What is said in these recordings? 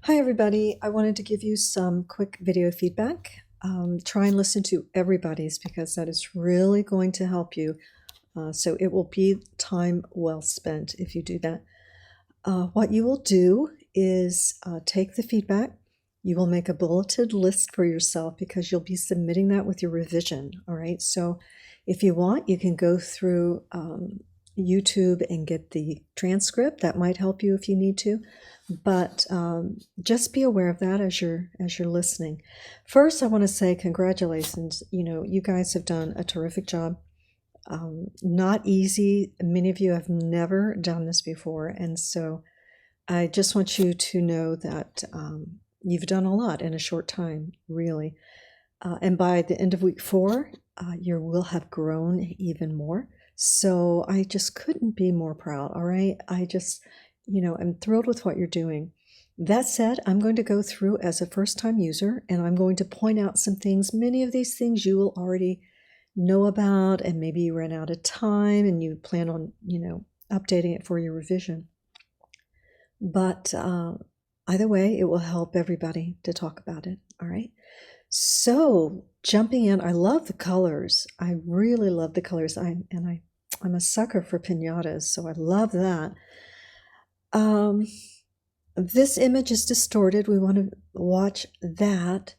Hi everybody, I wanted to give you some quick video feedback. Try and listen to everybody's because that is really going to help you. So it will be time well spent if you do that. What you will do is take the feedback. You will make a bulleted list for yourself because you'll be submitting that with your revision. All right, so if you want, you can go through YouTube and get the transcript. That might help you if you need to, but just be aware of that as you're listening. First, I want to say congratulations. You guys have done a terrific job. Not easy. Many of you have never done this before, and so I just want you to know that you've done a lot in a short time, really. And by the end of week 4, you will have grown even more. So I just couldn't be more proud, all right? I just, I'm thrilled with what you're doing. That said, I'm going to go through as a first-time user, and I'm going to point out some things. Many of these things you will already know about, and maybe you ran out of time and you plan on, updating it for your revision. But either way, it will help everybody to talk about it, all right? So jumping in, I love the colors. I really love the colors. I'm a sucker for piñatas, so I love that. This image is distorted. We want to watch that.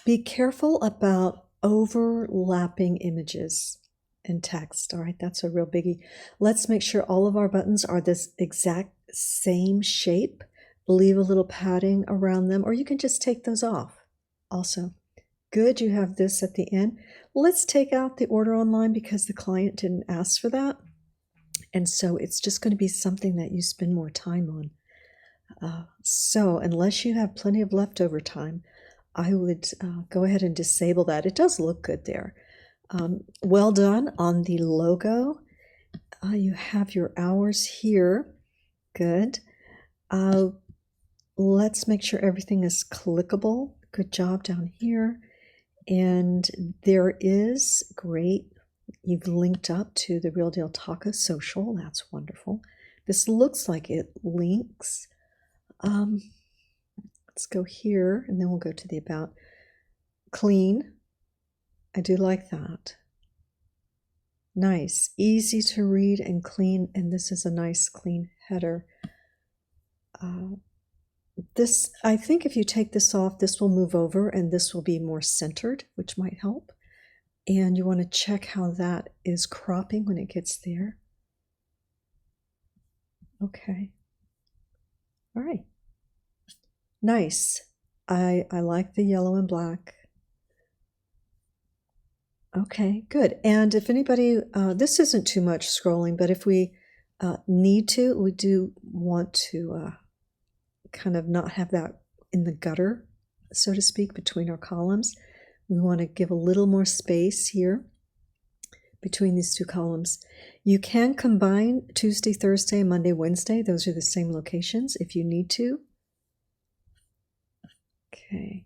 Be careful about overlapping images and text. All right, that's a real biggie. Let's make sure all of our buttons are this exact same shape. Leave a little padding around them, or you can just take those off also. Good, you have this at the end. Let's take out the order online because the client didn't ask for that. And so it's just going to be something that you spend more time on. So unless you have plenty of leftover time, I would go ahead and disable that. It does look good there. Well done on the logo. You have your hours here. Good. Let's make sure everything is clickable. Good job down here. And there is great. You've linked up to the RDTaco social. That's wonderful. This looks like it links. Let's go here, and then we'll go to the about. Clean. I do like that. Nice. Easy to read and clean, and this is a nice clean header. This, I think if you take this off, this will move over and this will be more centered, which might help. And you want to check how that is cropping when it gets there. Okay. All right. Nice. I like the yellow and black. Okay, good. And if anybody, this isn't too much scrolling, but if we need to, we do want to kind of not have that in the gutter, so to speak, between our columns. We want to give a little more space here between these two columns. You can combine Tuesday, Thursday, Monday, Wednesday. Those are the same locations if you need to. Okay.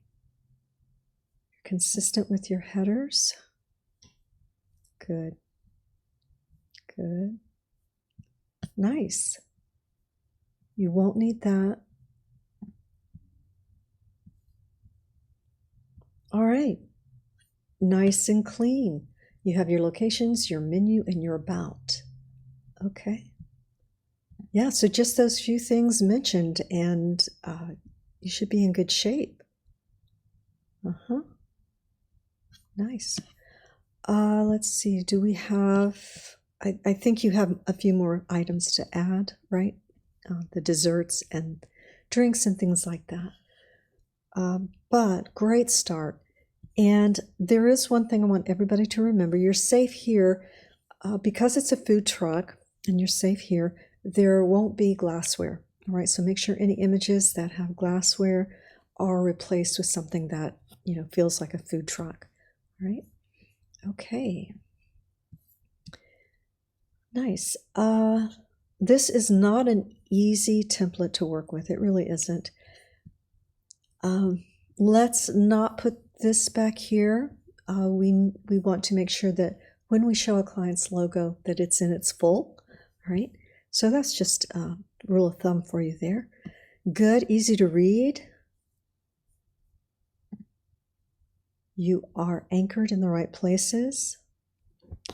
You're consistent with your headers. Good. Good. Nice. You won't need that. All right. Nice and clean. You have your locations, your menu, and your about. Okay. Yeah, so just those few things mentioned, and you should be in good shape. Nice. Let's see, do we have, I think you have a few more items to add, right? The desserts and drinks and things like that. But great start. And there is one thing I want everybody to remember. You're safe here because it's a food truck and you're safe here. There won't be glassware. All right, so make sure any images that have glassware are replaced with something that, feels like a food truck. All right. Okay. Nice. This is not an easy template to work with. It really isn't. Let's not put this back here. We want to make sure that when we show a client's logo that it's in its full. All right. So that's just a rule of thumb for you there. Good, easy to read. You are anchored in the right places.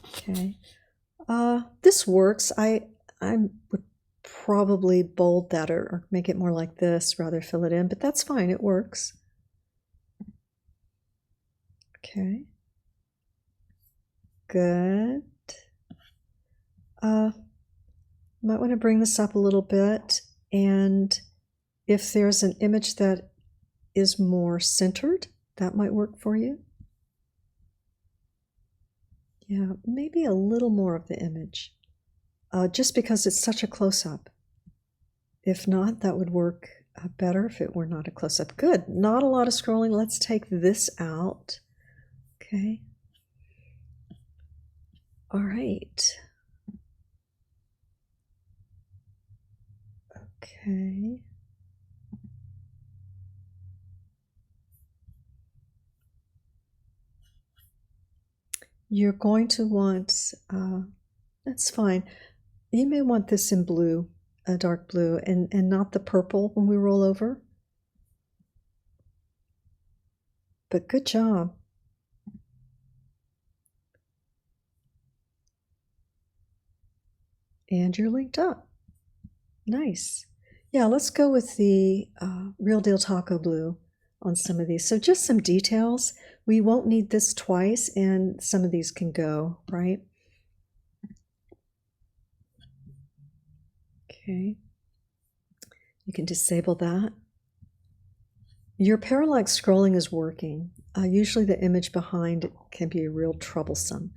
Okay. This works. I would probably bold that or make it more like this, rather fill it in, but that's fine. It works. Okay. Good. Might want to bring this up a little bit, and if there's an image that is more centered, that might work for you. Yeah, maybe a little more of the image, just because it's such a close-up. If not, that would work better if it were not a close-up. Good, not a lot of scrolling. Let's take this out. Okay. All right. Okay. You're going to want, that's fine. You may want this in blue, a dark blue, and not the purple when we roll over. But good job. And you're linked up. Nice. Yeah, let's go with the Real Deal Taco Blue on some of these. So just some details. We won't need this twice, and some of these can go, right? Okay. You can disable that. Your parallax scrolling is working. Usually the image behind can be real troublesome.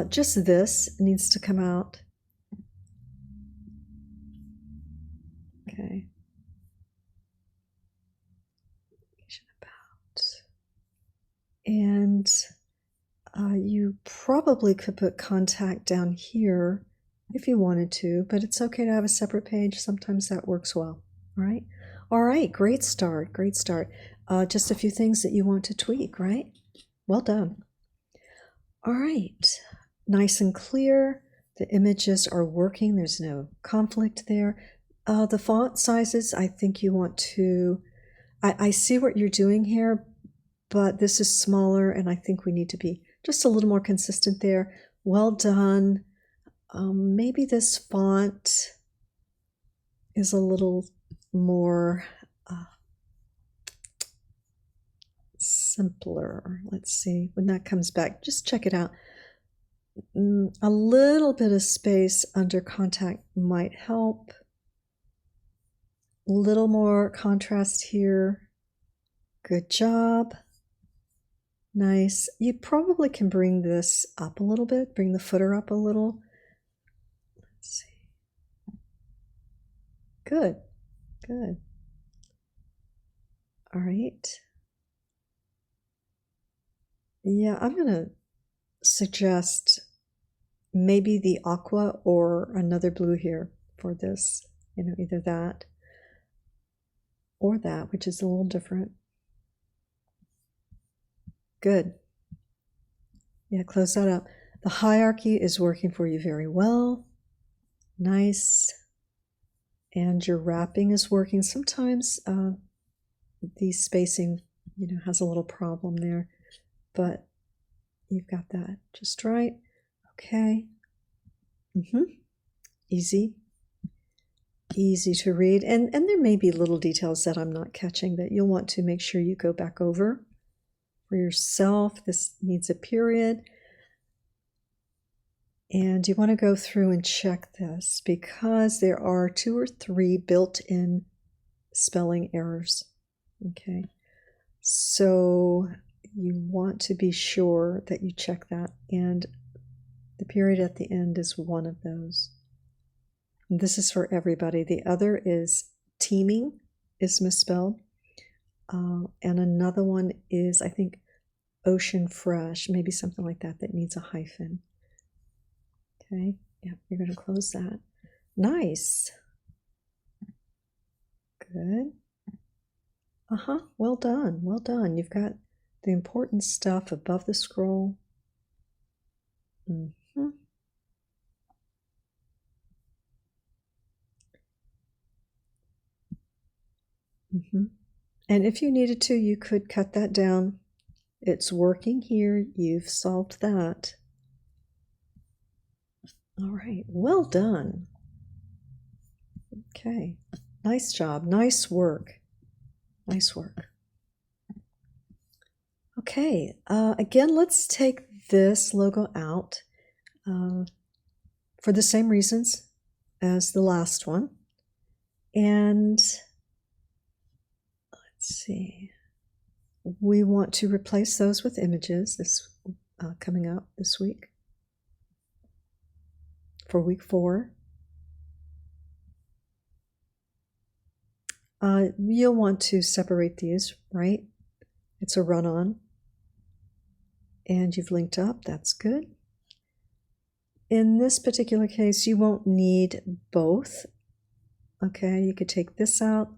Just this needs to come out. Okay. And you probably could put contact down here if you wanted to, but it's okay to have a separate page. Sometimes that works well. All right, great start, great start. Just a few things that you want to tweak, right? Well done. All right, nice and clear. The images are working. There's no conflict there. The font sizes, I think you want to, I see what you're doing here, but this is smaller, and I think we need to be just a little more consistent there. Well done. Maybe this font is a little more simpler. Let's see, when that comes back, just check it out. A little bit of space under contact might help. A little more contrast here. Good job. Nice. You probably can bring this up a little bit, bring the footer up a little. Let's see. Good, good. All right. Yeah, I'm going to suggest maybe the aqua or another blue here for this, either that or that, which is a little different. Good. Yeah, close that up. The hierarchy is working for you very well. Nice. And your wrapping is working. Sometimes the spacing, has a little problem there, but you've got that just right. Okay. Easy. Easy to read. And there may be little details that I'm not catching that you'll want to make sure you go back over for yourself. This needs a period. And you want to go through and check this because there are 2 or 3 built-in spelling errors. Okay. So you want to be sure that you check that. And the period at the end is one of those. And this is for everybody. The other is teaming is misspelled. And another one is, I think, ocean fresh, maybe something like that needs a hyphen. Okay, yeah, you're going to close that. Nice. Good. Well done, well done. You've got the important stuff above the scroll. And if you needed to, you could cut that down. It's working here. You've solved that. All right, well done. Okay, nice job, nice work. Nice work. Okay, again, let's take this logo out for the same reasons as the last one. And let's see, we want to replace those with images this coming up this week for week 4. You'll want to separate these, right? It's a run-on. And you've linked up, that's good. In this particular case, you won't need both. Okay, you could take this out,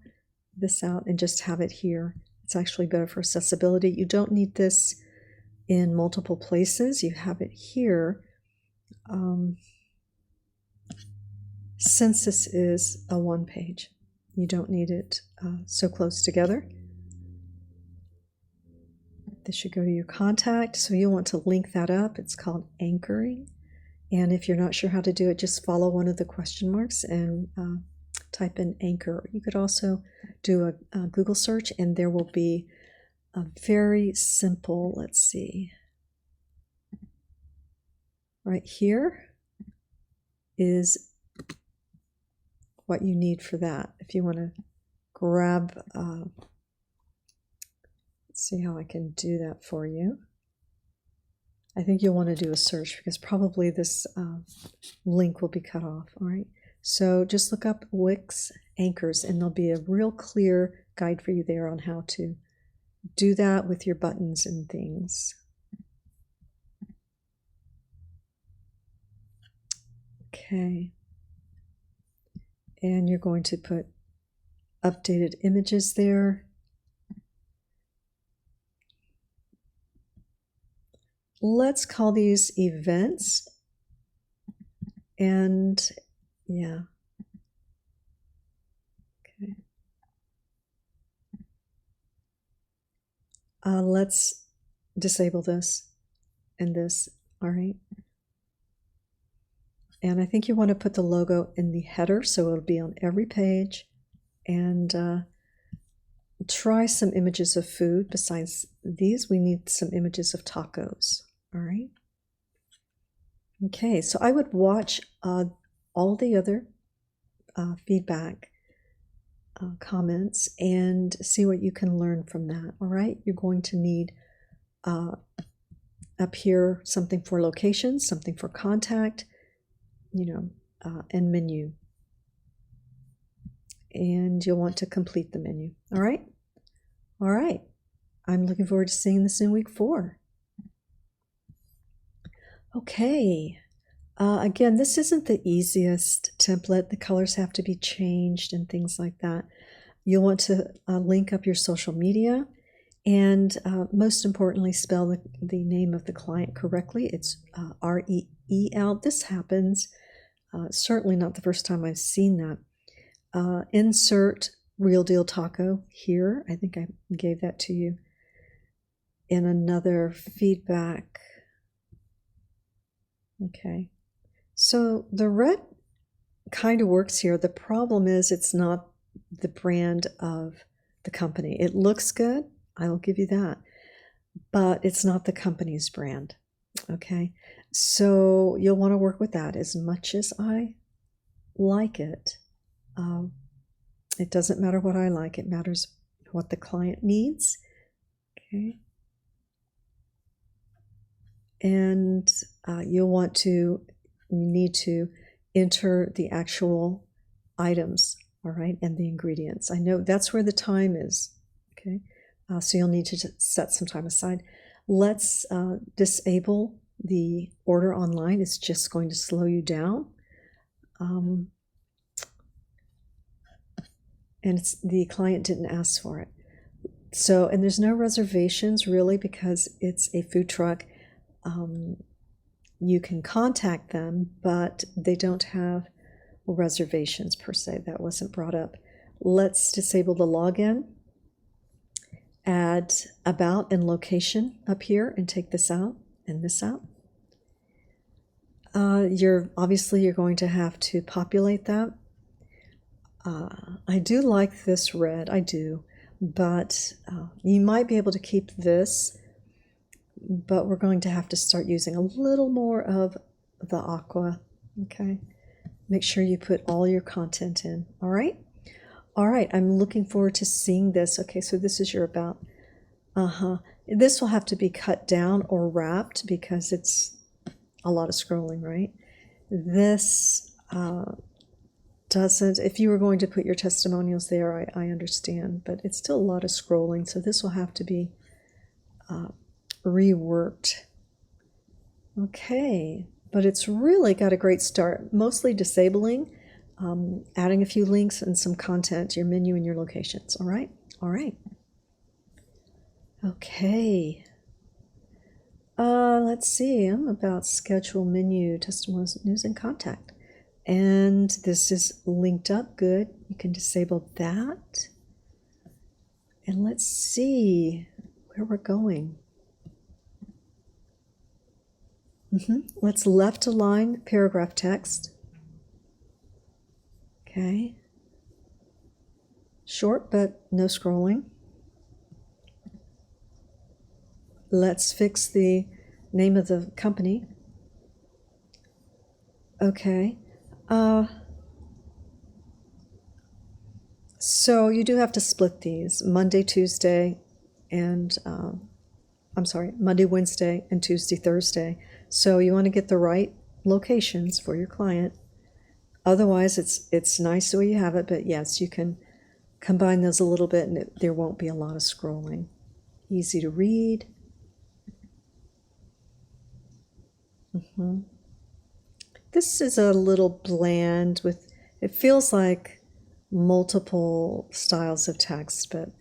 and just have it here. It's actually better for accessibility. You don't need this in multiple places. You have it here. Since this is a one page, you don't need it so close together. This should go to your contact, so you'll want to link that up. It's called anchoring. And if you're not sure how to do it, just follow one of the question marks and type in anchor. You could also do a Google search, and there will be a very simple, let's see, right here is what you need for that. If you want to grab, let's see how I can do that for you. I think you'll want to do a search because probably this link will be cut off. All right, so just look up Wix anchors and there'll be a real clear guide for you there on how to do that with your buttons and things. Okay, and you're going to put updated images there. Let's call these events, and yeah, okay. Let's disable this and this, all right? And I think you want to put the logo in the header so it'll be on every page, and try some images of food. Besides these, we need some images of tacos. All right. Okay, so I would watch all the other feedback comments and see what you can learn from that. All right, you're going to need up here something for locations, something for contact, and menu. And you'll want to complete the menu. All right. All right. I'm looking forward to seeing this in week 4. Okay, again, this isn't the easiest template. The colors have to be changed and things like that. You'll want to link up your social media and most importantly, spell the name of the client correctly. It's R-E-E-L. This happens. Certainly not the first time I've seen that. Insert Real Deal Taco here. I think I gave that to you in another feedback. Okay, so the red kind of works here. The problem is it's not the brand of the company. It looks good, I will give you that, but it's not the company's brand. Okay, so you'll want to work with that. As much as I like it, it doesn't matter what I like, it matters what the client needs. Okay. And you'll need to enter the actual items, all right, and the ingredients. I know that's where the time is, okay? So you'll need to set some time aside. Let's disable the order online. It's just going to slow you down. And the client didn't ask for it. So, and there's no reservations really because it's a food truck. You can contact them, but they don't have reservations per se. That wasn't brought up. Let's disable the login. Add about and location up here and take this out and this out. Obviously you're going to have to populate that. I do like this red, I do, but you might be able to keep this, but we're going to have to start using a little more of the aqua. Okay, make sure you put all your content in. All right, I'm looking forward to seeing this. Okay, so this is your about. This will have to be cut down or wrapped because it's a lot of scrolling, right? This doesn't, if you were going to put your testimonials there, I understand, but it's still a lot of scrolling, so this will have to be reworked. Okay, but it's really got a great start, mostly disabling, adding a few links and some content, your menu and your locations. All right. Okay. Let's see, I'm about schedule, menu, testimonials, news, and contact. And this is linked up, good. You can disable that. And let's see where we're going. Let's left align paragraph text. Okay. Short, but no scrolling. Let's fix the name of the company. Okay. So you do have to split these, Monday, Tuesday, and Monday, Wednesday, and Tuesday, Thursday. So you want to get the right locations for your client. Otherwise, it's nice the way you have it, but yes, you can combine those a little bit and there won't be a lot of scrolling. Easy to read. This is a little bland with, it feels like multiple styles of text, but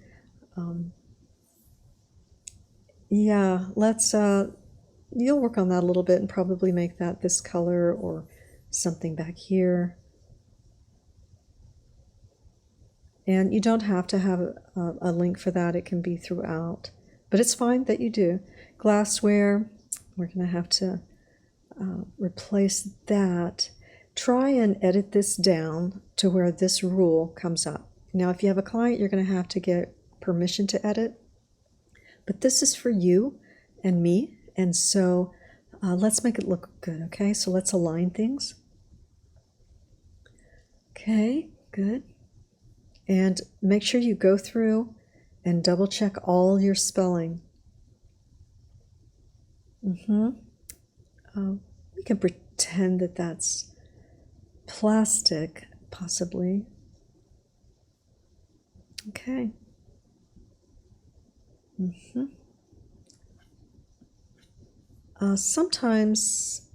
yeah, let's, you'll work on that a little bit and probably make that this color or something back here. And you don't have to have a link for that, it can be throughout, but it's fine that you do. Glassware, we're going to have to replace that. Try and edit this down to where this rule comes up. Now, if you have a client, you're going to have to get permission to edit, but this is for you and me, and so let's make it look good, okay? So let's align things. Okay, good. And make sure you go through and double check all your spelling. We can pretend that that's plastic, possibly. Okay. Sometimes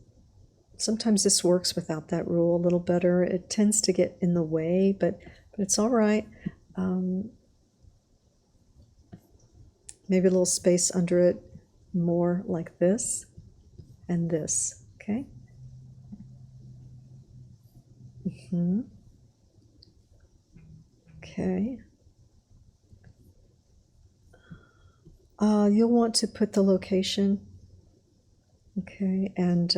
this works without that rule a little better. It tends to get in the way, but it's all right. Maybe a little space under it, more like this and this, okay? Okay. You'll want to put the location, okay, and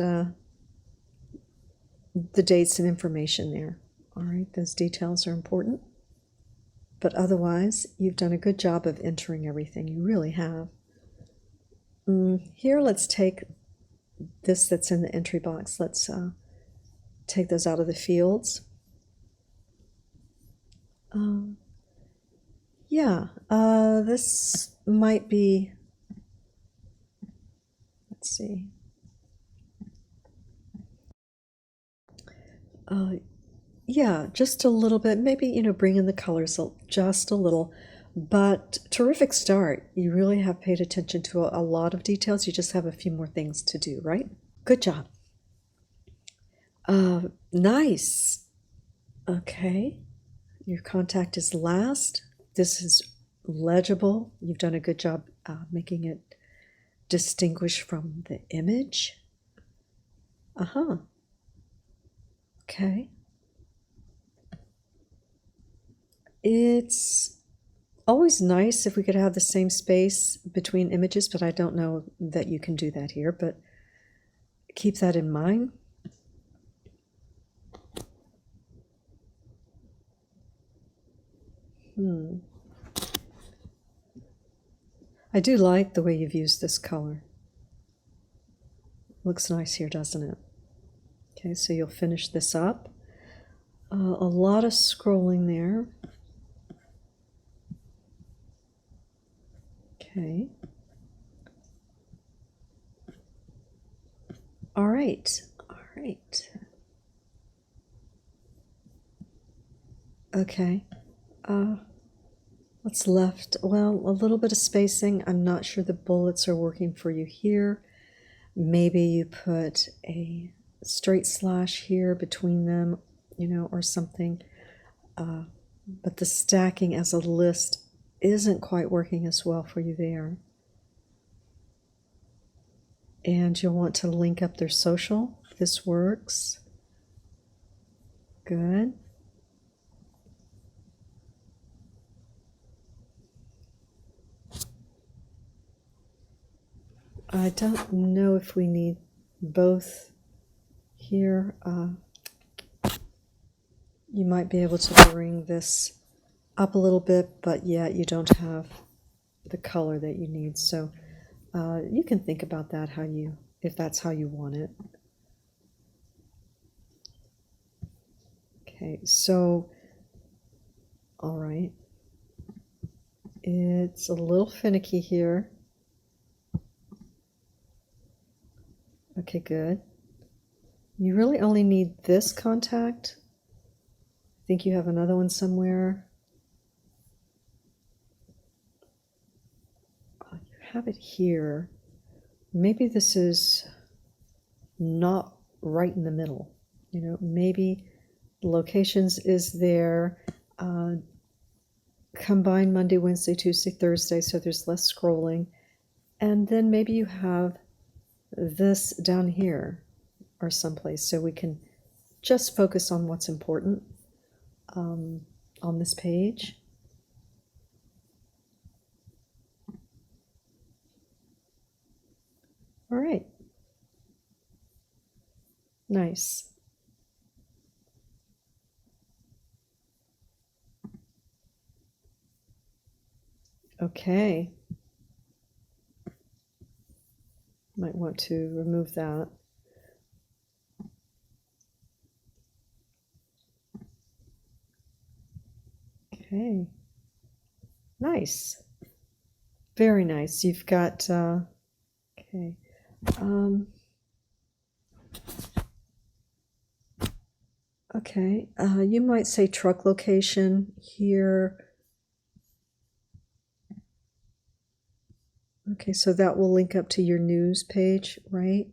the dates and information there. All right, those details are important. But otherwise, you've done a good job of entering everything. You really have. Here, let's take this that's in the entry box. Let's take those out of the fields. This might be, let's see. Yeah, just a little bit, maybe, bring in the colors just a little, but terrific start. You really have paid attention to a lot of details. You just have a few more things to do, right? Good job. Nice. Okay, your contact is last. This is legible. You've done a good job making it distinguish from the image. Okay. It's always nice if we could have the same space between images, but I don't know that you can do that here, but keep that in mind. I do like the way you've used this color. Looks nice here, doesn't it? Okay, so you'll finish this up. A lot of scrolling there. Okay. All right. All right. Okay. What's left? Well, a little bit of spacing. I'm not sure the bullets are working for you here. Maybe you put a straight slash here between them, or something. But the stacking as a list isn't quite working as well for you there. And you'll want to link up their social. This works. Good. I don't know if we need both here. You might be able to bring this up a little bit, but yet you don't have the color that you need. So you can think about that if that's how you want it. Okay, so, all right. It's a little finicky here. Okay, good. You really only need this contact. I think you have another one somewhere. You have it here. Maybe this is not right in the middle. Maybe locations is there. Combine Monday, Wednesday, Tuesday, Thursday, so there's less scrolling. And then maybe you have this down here or someplace, so we can just focus on what's important on this page. All right. Nice. Okay. Might want to remove that. Okay. Nice. Very nice. You've got, okay. Okay, you might say truck location here. Okay, so that will link up to your news page, right?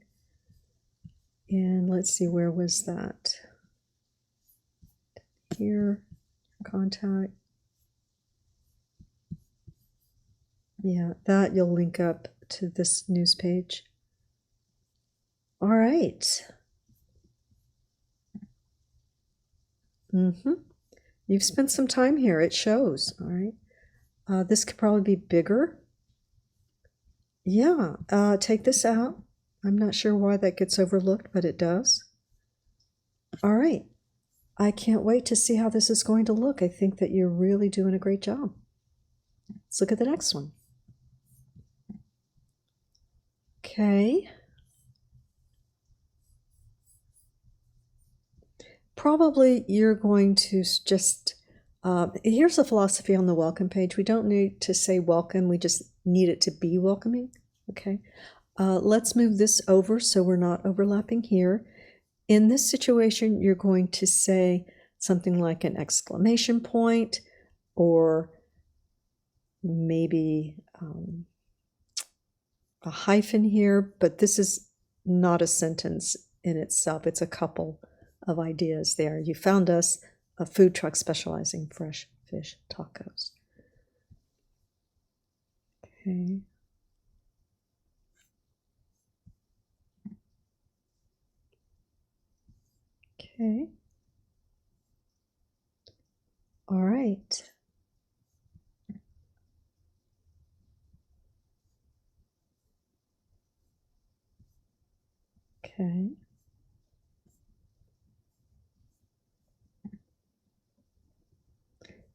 And let's see, where was that? Here, contact. Yeah, that you'll link up to this news page. All right. You've spent some time here. It shows. All right. This could probably be bigger. Yeah. Take this out. I'm not sure why that gets overlooked, but it does. All right. I can't wait to see how this is going to look. I think that you're really doing a great job. Let's look at the next one. Okay. Probably you're going to just, here's a philosophy on the welcome page. We don't need to say welcome, we just need it to be welcoming. Okay. Let's move this over so we're not overlapping here. In this situation, you're going to say something like an exclamation point, or maybe a hyphen here, but this is not a sentence in itself. It's a couple of ideas there. You found us a food truck specializing fresh fish tacos. Okay. Okay. All right. Okay.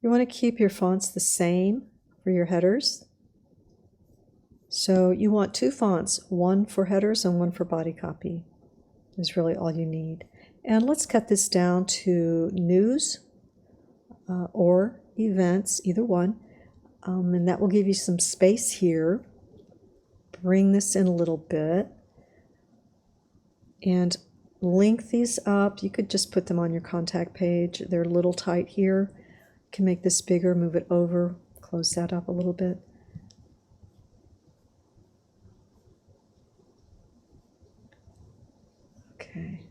You want to keep your fonts the same for your headers. So you want two fonts, one for headers and one for body copy is really all you need. And let's cut this down to news or events, either one. And that will give you some space here. Bring this in a little bit and link these up. You could just put them on your contact page. They're a little tight here. You can make this bigger, move it over, close that up a little bit. Okay.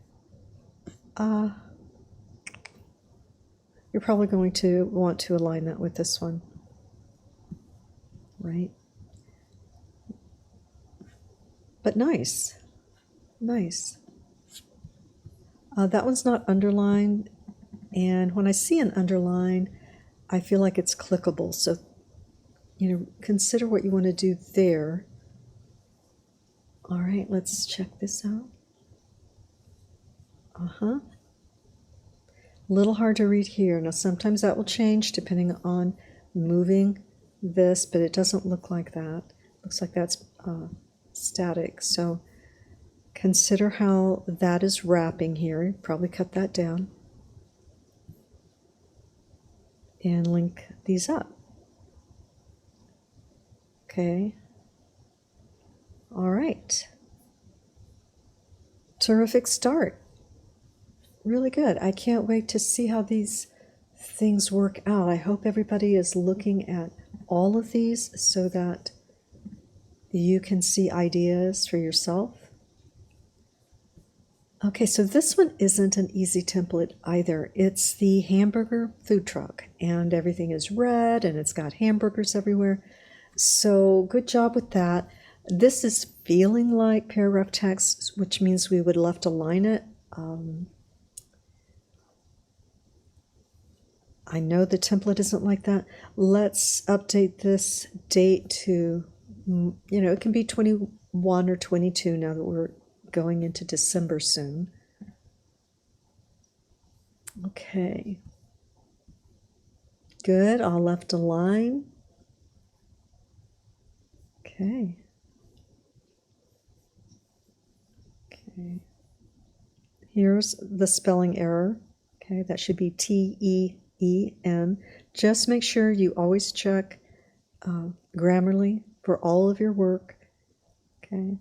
You're probably going to want to align that with this one, right? But nice, nice. That one's not underlined, and when I see an underline, I feel like it's clickable. So, consider what you want to do there. All right, let's check this out. A little hard to read here. Now, sometimes that will change depending on moving this, but it doesn't look like that. Looks like that's static. So consider how that is wrapping here. Probably cut that down and link these up. Okay. All right. Terrific start. Really good. I can't wait to see how these things work out. I hope everybody is looking at all of these so that you can see ideas for yourself. Okay, so this one isn't an easy template either. It's the hamburger food truck, and everything is red, and it's got hamburgers everywhere. So good job with that. This is feeling like paragraph text, which means we would left align it. I know the template isn't like that. Let's update this date to, it can be 21 or 22 now that we're going into December soon. Okay. Good, I'll left align. Okay. Okay. Here's the spelling error. Okay, that should be T-E-E-N. Just make sure you always check Grammarly for all of your work. Okay.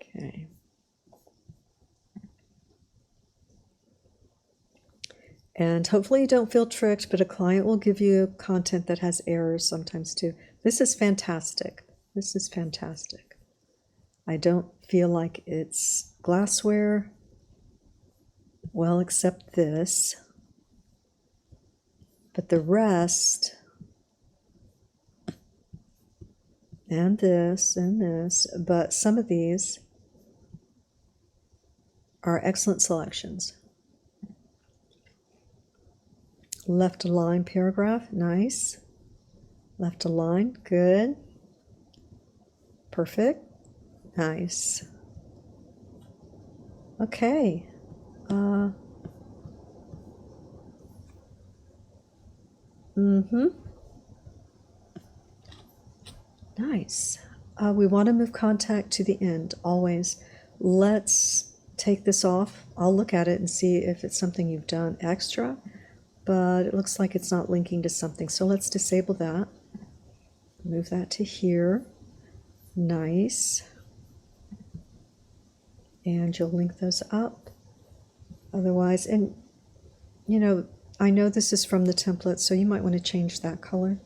Okay. And hopefully you don't feel tricked, but a client will give you content that has errors sometimes too. This is fantastic. This is fantastic. I don't feel like it's glassware. Well, except this. But the rest, and this, but some of these are excellent selections. Left align paragraph, nice. Left align, good. Perfect, nice. Okay. Nice. We want to move contact to the end, always. Let's take this off. I'll look at it and see if it's something you've done extra, but it looks like it's not linking to something. So let's disable that. Move that to here. Nice. And you'll link those up. Otherwise, and I know this is from the template, so you might want to change that color.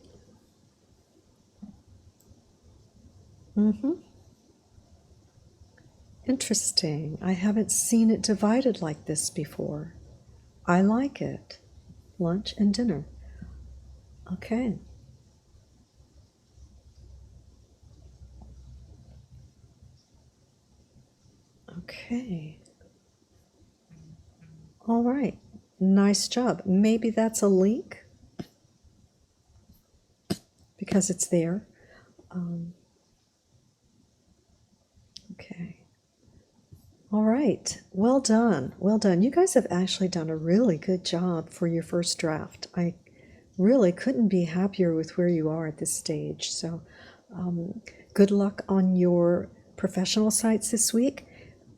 Interesting. I haven't seen it divided like this before. I like it. Lunch and dinner. Okay. Okay. All right. Nice job. Maybe that's a link because it's there. Okay. All right, well done, well done. You guys have actually done a really good job for your first draft. I really couldn't be happier with where you are at this stage. So good luck on your professional sites this week.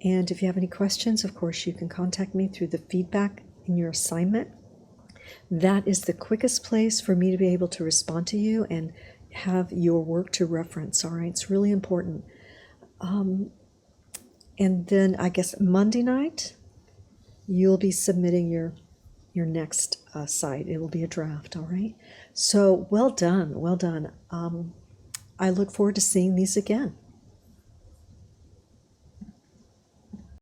And if you have any questions, of course, you can contact me through the feedback in your assignment. That is the quickest place for me to be able to respond to you and have your work to reference. All right, it's really important. And then I guess Monday night, you'll be submitting your next site. It will be a draft, all right? So well done, well done. I look forward to seeing these again.